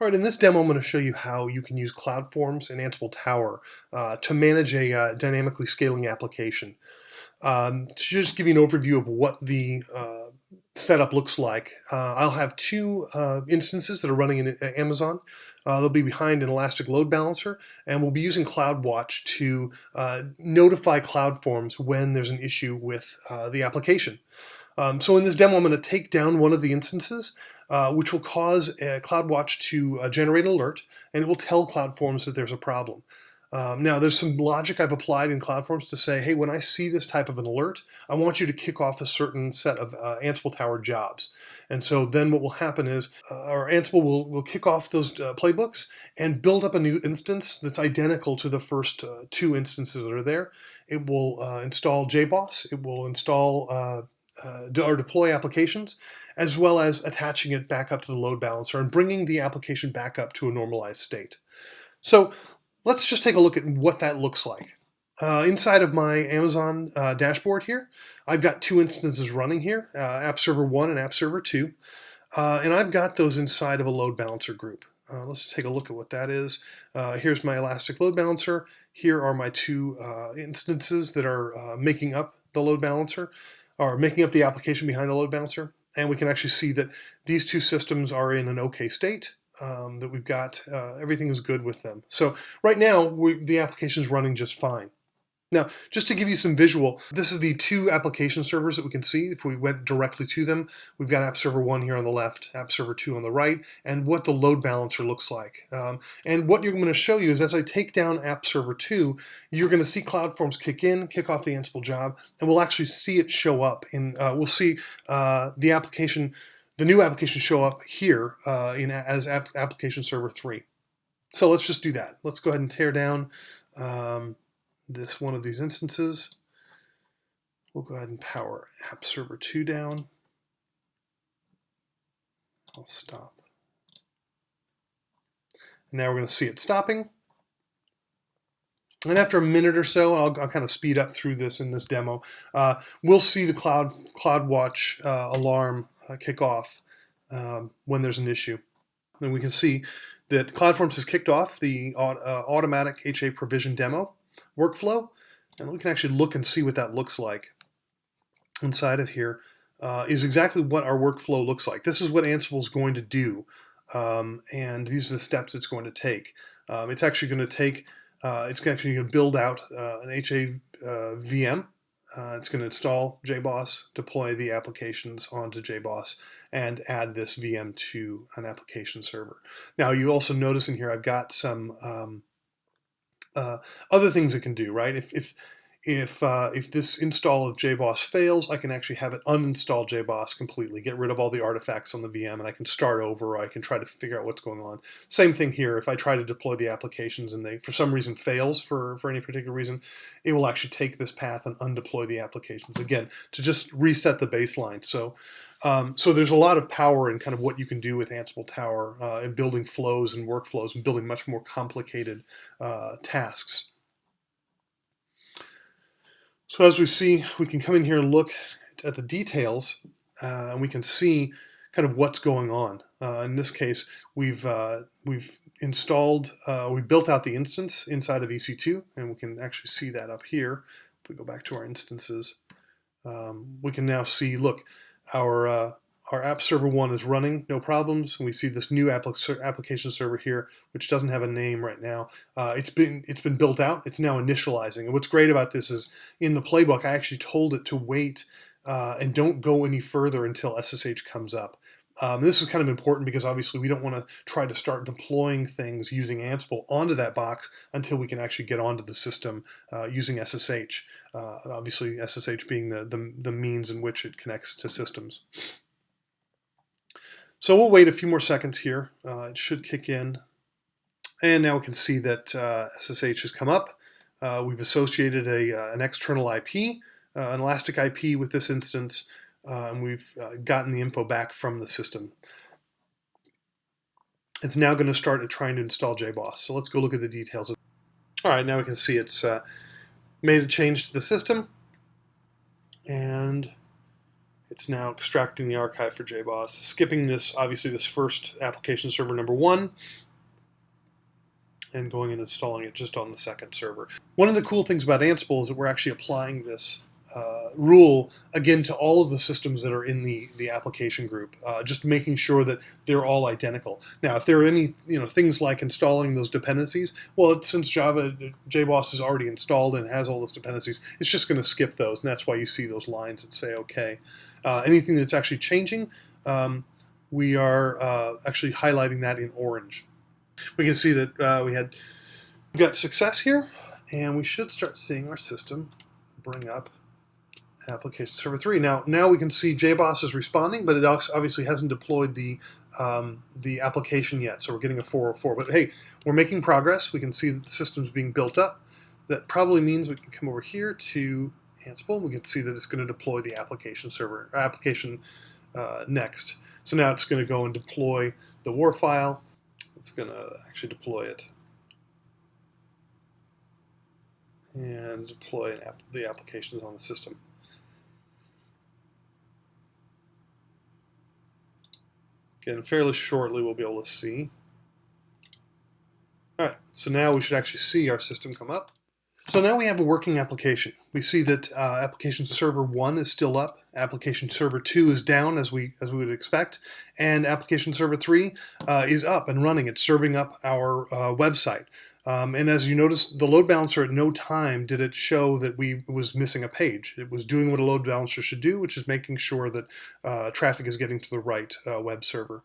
All right, in this demo, I'm going to show you how you can use CloudForms and Ansible Tower to manage a dynamically scaling application. To just give you an overview of what the setup looks like, I'll have two instances that are running in Amazon. They'll be behind an Elastic Load Balancer, and we'll be using CloudWatch to notify CloudForms when there's an issue with the application. So in this demo, I'm going to take down one of the instances, which will cause CloudWatch to generate an alert, and it will tell CloudForms that there's a problem. Now, there's some logic I've applied in CloudForms to say, hey, when I see this type of an alert, I want you to kick off a certain set of Ansible Tower jobs. And so then what will happen is our Ansible will kick off those playbooks and build up a new instance that's identical to the first two instances that are there. It will install Jboss. It will install or deploy applications, as well as attaching it back up to the load balancer and bringing the application back up to a normalized state. So let's just take a look at what that looks like. Inside of my Amazon dashboard here, I've got two instances running here, App Server 1 and App Server 2, and I've got those inside of a load balancer group. Let's take a look at what that is. Here's my Elastic Load Balancer. Here are my two instances that are making up the load balancer, or making up the application behind the load balancer. And we can actually see that these two systems are in an okay state, that we've got, everything is good with them. So right now, the application is running just fine. Now, just to give you some visual, this is the two application servers that we can see. If we went directly to them, we've got App Server 1 here on the left, App Server 2 on the right, and what the load balancer looks like. And what you're going to show you is as I take down App Server 2, you're going to see CloudForms kick off the Ansible job, and we'll actually see it show up. We'll see the application, the new application show up here as Application Server 3. So let's just do that. Let's go ahead and tear down this one of these instances. We'll go ahead and power App Server 2 down. I'll stop. Now we're going to see it stopping. And after a minute or so, I'll kind of speed up through this in this demo. We'll see the CloudWatch alarm kick off when there's an issue. And we can see that CloudForms has kicked off the automatic HA provision demo workflow, and we can actually look and see what that looks like. Inside of here is exactly what our workflow looks like. This is what Ansible is going to do, and these are the steps it's going to take. It's actually going to build out an HA VM. It's going to install Jboss, deploy the applications onto Jboss, and add this VM to an application server. Now, you also notice in here I've got some other things it can do, right? If this install of Jboss fails, I can actually have it uninstall Jboss completely, get rid of all the artifacts on the VM, and I can start over, or I can try to figure out what's going on. Same thing here. If I try to deploy the applications and they, for some reason, fails for any particular reason, it will actually take this path and undeploy the applications, again, to just reset the baseline. So there's a lot of power in kind of what you can do with Ansible Tower in building flows and workflows and building much more complicated tasks. So as we see, we can come in here and look at the details, and we can see kind of what's going on. In this case, we've installed, we built out the instance inside of EC2, and we can actually see that up here. If we go back to our instances, we can now see, look, our App Server 1 is running, no problems. And we see this new application server here, which doesn't have a name right now. It's been built out. It's now initializing. And what's great about this is in the playbook, I actually told it to wait and don't go any further until SSH comes up. This is kind of important because obviously we don't want to try to start deploying things using Ansible onto that box until we can actually get onto the system using SSH. Obviously SSH being the means in which it connects to systems. So we'll wait a few more seconds here. It should kick in. And now we can see that SSH has come up. We've associated an external IP, an Elastic IP with this instance, and we've gotten the info back from the system. It's now going to start trying to install Jboss. So let's go look at the details. All right, now we can see it's made a change to the system, and It's now extracting the archive for Jboss, skipping this, obviously, this first application server number 1, and going and installing it just on the second server. One of the cool things about Ansible is that we're actually applying this rule again to all of the systems that are in the application group, just making sure that they're all identical. Now, if there are any things like installing those dependencies, well, since Jboss is already installed and has all those dependencies, it's just going to skip those, and that's why you see those lines that say OK. Anything that's actually changing, we are actually highlighting that in orange. We can see that we got success here, and we should start seeing our system bring up application server 3. Now we can see Jboss is responding, but it obviously hasn't deployed the application yet, so we're getting a 404. But hey, we're making progress. We can see that the system's being built up. That probably means we can come over here to Ansible. We can see that it's going to deploy the application server next. So now it's going to go and deploy the WAR file. It's going to actually deploy it and deploy the applications on the system. Again, fairly shortly we'll be able to see. All right, so now we should actually see our system come up. So now we have a working application. We see that application server 1 is still up, application server 2 is down as we would expect, and application server 3 is up and running. It's serving up our website. And as you notice, the load balancer at no time did it show that we was missing a page. It was doing what a load balancer should do, which is making sure that traffic is getting to the right web server.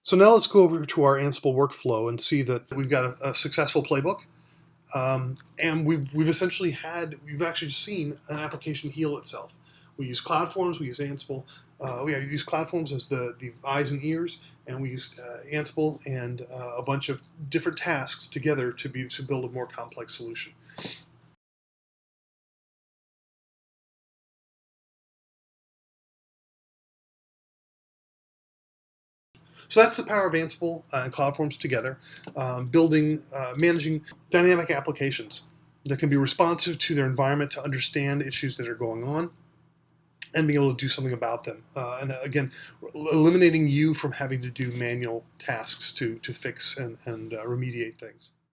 So now let's go over to our Ansible workflow and see that we've got a successful playbook. And we've actually seen an application heal itself. We use CloudForms, we use Ansible. We use CloudForms as the eyes and ears, and we use Ansible and a bunch of different tasks together to build a more complex solution. So that's the power of Ansible and CloudForms together, managing dynamic applications that can be responsive to their environment to understand issues that are going on and being able to do something about them. And again, eliminating you from having to do manual tasks to fix and remediate things.